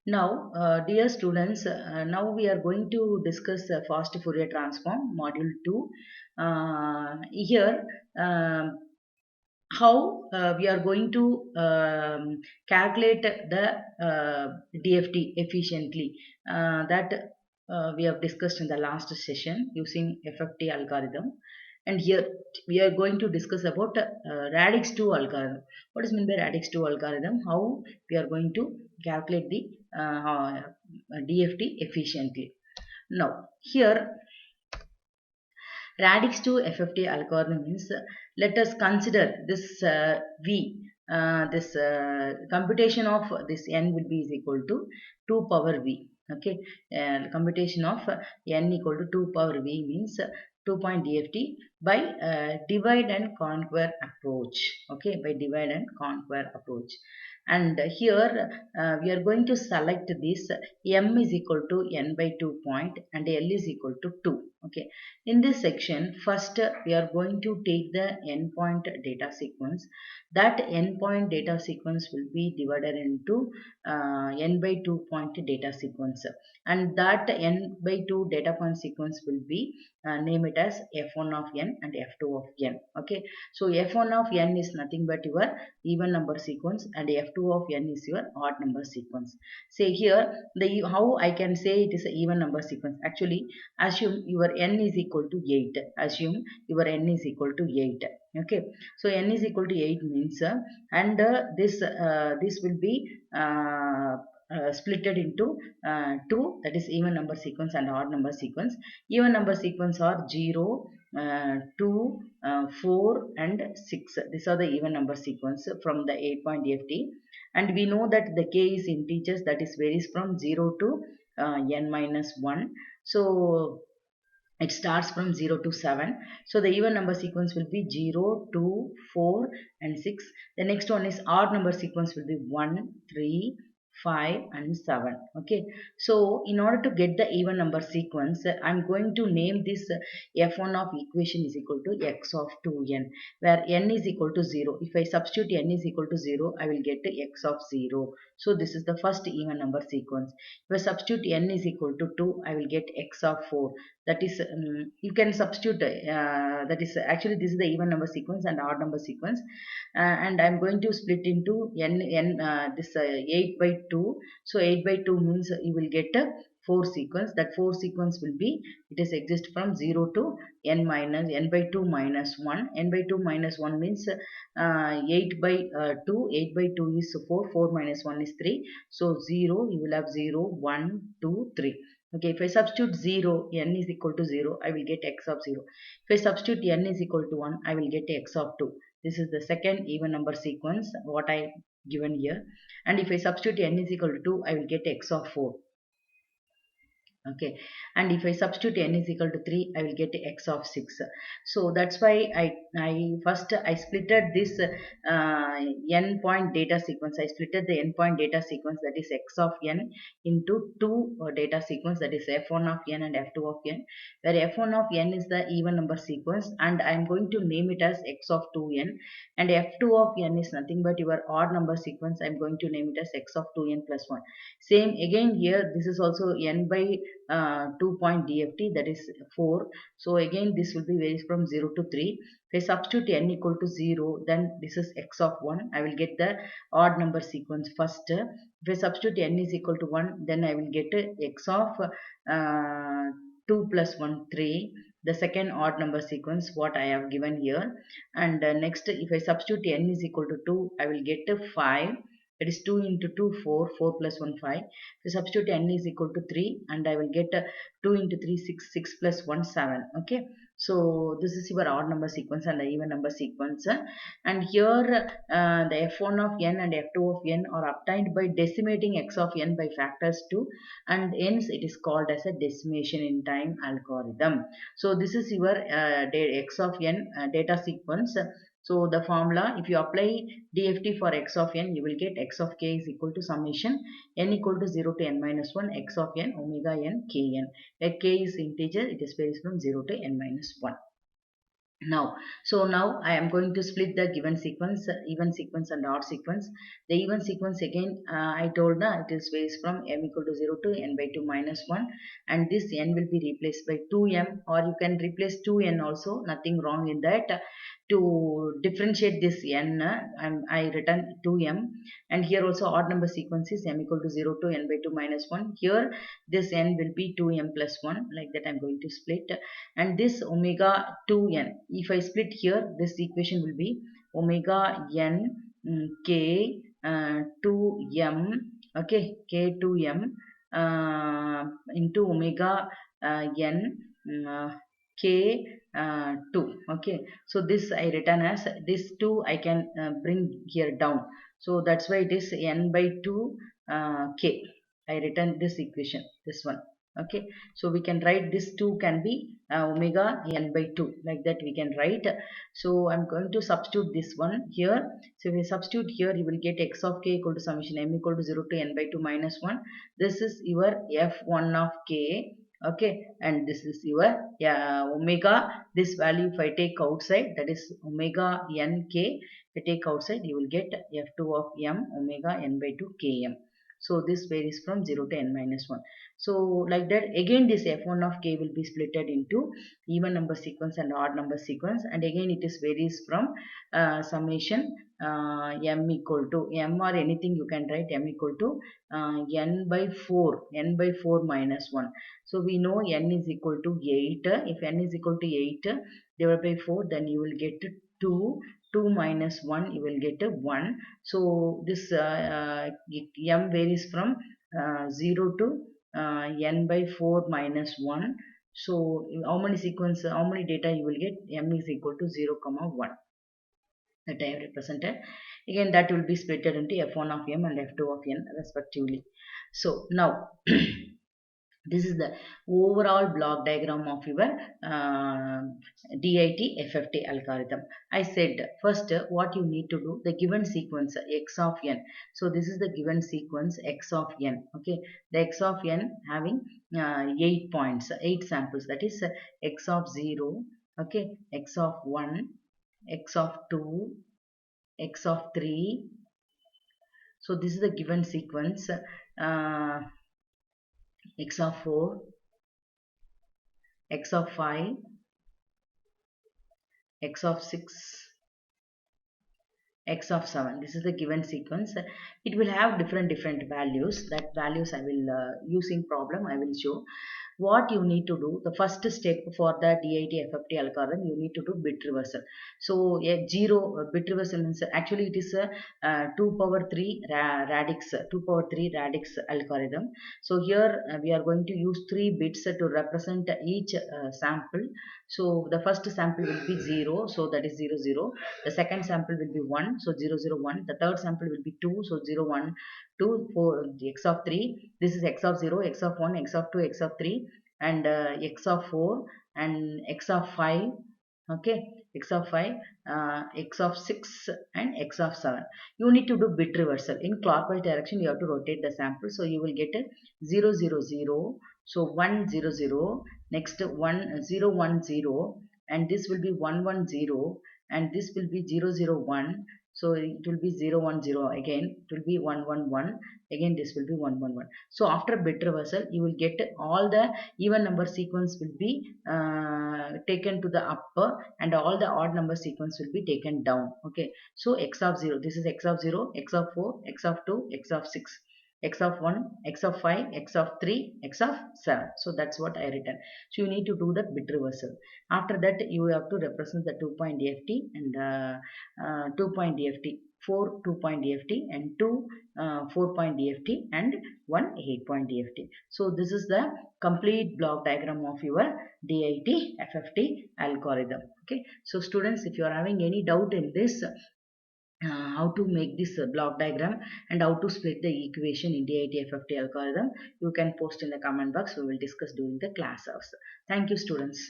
Now, dear students, now we are going to discuss fast Fourier transform module 2. Here, um, how we are going to calculate the DFT efficiently, that we have discussed in the last session using FFT algorithm. And here we are going to discuss about radix 2 algorithm. What is meant by radix 2 algorithm? How we are going to calculate the DFT efficiently. Now, here radix 2 FFT algorithm means, let us consider this V. This computation of this n will be is equal to 2 power V. Okay, computation of n equal to 2 power V means 2 point DFT by divide and conquer approach. Okay, by divide and conquer approach. And here we are going to select this m is equal to n by 2 point and l is equal to 2. Okay, in this section, first we are going to take the endpoint data sequence. That endpoint data sequence will be divided into n by 2 point data sequence, and that n by 2 data point sequence will be name it as f1 of n and f2 of n. Okay, so f1 of n is nothing but your even number sequence, and f2 of n is your odd number sequence. Say here the how I can say it is an even number sequence. Actually, assume your n is equal to 8. Assume your n is equal to 8. Okay, so n is equal to 8 means and this will be splitted into two, that is even number sequence and odd number sequence. Even number sequence are 0, 2, 4 and 6. These are the even number sequence from the 8-point DFT, and we know that the k is integers, that is varies from 0 to n minus 1. So it starts from 0 to 7. So the even number sequence will be 0, 2, 4 and 6. The next one is odd number sequence will be 1, 3, 5 and 7. Okay, so in order to get the even number sequence, I'm going to name this f1 of equation is equal to x of 2n, where n is equal to 0. If I substitute n is equal to 0, I will get x of 0. So this is the first even number sequence. If I substitute n is equal to 2, I will get x of 4. That is you can substitute that is actually this is the even number sequence and odd number sequence, and I'm going to split into n this 8 by 2. So 8 by 2 means you will get a 4 sequence. That 4 sequence will be, it is exist from 0 to n minus n by 2 minus 1. N by 2 minus 1 means 8 by 2. 8 by 2 is 4. 4 minus 1 is 3. So 0, you will have 0, 1, 2, 3. Okay, if I substitute 0, n is equal to 0, I will get x of 0. If I substitute n is equal to 1, I will get x of 2. This is the second even number sequence what I given here. And if I substitute n is equal to 2, I will get x of 4. Okay, and if I substitute n is equal to 3, I will get x of 6. So that's why I first I splitted this n point data sequence. I splitted the n point data sequence, that is x of n, into two data sequence, that is f1 of n and f2 of n, where f1 of n is the even number sequence and I am going to name it as x of 2n, and f2 of n is nothing but your odd number sequence. I am going to name it as x of 2n plus 1. Same again here, this is also n by 2 point DFT, that is 4. So again this will be varies from 0 to 3. If I substitute n equal to 0, then this is x of 1. I will get the odd number sequence first. If I substitute n is equal to 1, then I will get x of 2 plus 1, 3. The second odd number sequence what I have given here. And next, if I substitute n is equal to 2, I will get 5. That is 2 into 2, 4, 4 plus 1, 5. So substitute n is equal to 3 and I will get 2 into 3, 6, 6 plus 1, 7. Okay. So this is your odd number sequence and the even number sequence. And here the f1 of n and f2 of n are obtained by decimating x of n by factors 2, and hence it is called as a decimation in time algorithm. So this is your x of n data sequence. So the formula, if you apply DFT for x of n, you will get x of k is equal to summation n equal to 0 to n minus 1 x of n omega n kn. Where k is integer, it is varies from 0 to n minus 1. Now I am going to split the given sequence, even sequence and odd sequence. The even sequence again, I told it is varies from m equal to 0 to n by 2 minus 1, and this n will be replaced by 2m, or you can replace 2n also, nothing wrong in that. To differentiate this n, I written 2m, and here also odd number sequence is m equal to 0 to n by 2 minus 1. Here this n will be 2m plus 1, like that I am going to split. And this omega 2n, if I split here, this equation will be omega n k 2m, okay, k 2m into omega n k 2, okay. So this I written as this 2 I can bring here down, so that's why it is n by 2 k. I written this equation, this one, okay. So we can write this 2 can be omega n by 2, like that we can write. So I'm going to substitute this one here. So if we substitute here, you will get x of k equal to summation m equal to 0 to n by 2 minus 1. This is your f1 of k, okay, and this is your omega. This value if I take outside, that is omega n k, if I take outside, you will get f2 of m omega n by 2 km. So this varies from 0 to n minus 1. So like that, again this f1 of k will be splitted into even number sequence and odd number sequence, and again it is varies from summation m equal to m, or anything you can write, m equal to n by 4, n by 4 minus 1. So we know n is equal to 8. If n is equal to 8 divided by 4, then you will get 2. 2 minus 1, you will get 1. So this m varies from 0 to n by 4 minus 1. So how many sequence, how many data you will get? M is equal to 0 comma 1, that I have represented. Again that will be splitted into f1 of m and f2 of n respectively. So now this is the overall block diagram of your DIT FFT algorithm. I said first what you need to do, the given sequence x of n. So this is the given sequence x of n, okay. The x of n having 8 points, 8 samples, that is x of 0, okay, x of 1, x of 2, x of 3. So this is the given sequence, x of 4, x of 5, x of 6, x of 7. This is the given sequence. It will have different values. That values I will using problem I will show. What you need to do, the first step for the DIT FFT algorithm, you need to do bit reversal. So a 0 bit reversal means actually it is a 2 power 3 radix, 2 power 3 radix algorithm. So here we are going to use 3 bits to represent each sample. So the first sample will be 0, so that is 0 0. The second sample will be 1, so 0 0 1. The third sample will be 2, so 0 1 2 4, x of 3. This is x of 0, x of 1, x of 2, x of 3, and x of 4, and x of 5, okay, x of 5, x of 6, and x of 7. You need to do bit reversal. In clockwise direction you have to rotate the sample, so you will get a 0 0 0, so 1 0 0, next 1 0 1 0, and this will be 1 1 0, and this will be 0 0 1. So it will be 0 1 0, again it will be 1 1 1, again this will be 1 1 1. So after bit reversal you will get all the even number sequence will be taken to the upper, and all the odd number sequence will be taken down, okay. So x of 0, this is x of 0, x of 4, x of 2, x of 6, x of 1, x of 5, x of 3, x of 7. So that's what I written. So you need to do that bit reversal. After that you have to represent the 2-point DFT and 2-point DFT, 4 2-point DFT, and 2 4-point DFT, and 1 8-point DFT. So this is the complete block diagram of your DIT FFT algorithm, okay. So students, if you are having any doubt in this, how to make this block diagram and how to split the equation in DIT FFT algorithm, you can post in the comment box. We will discuss during the class hours. Thank you students.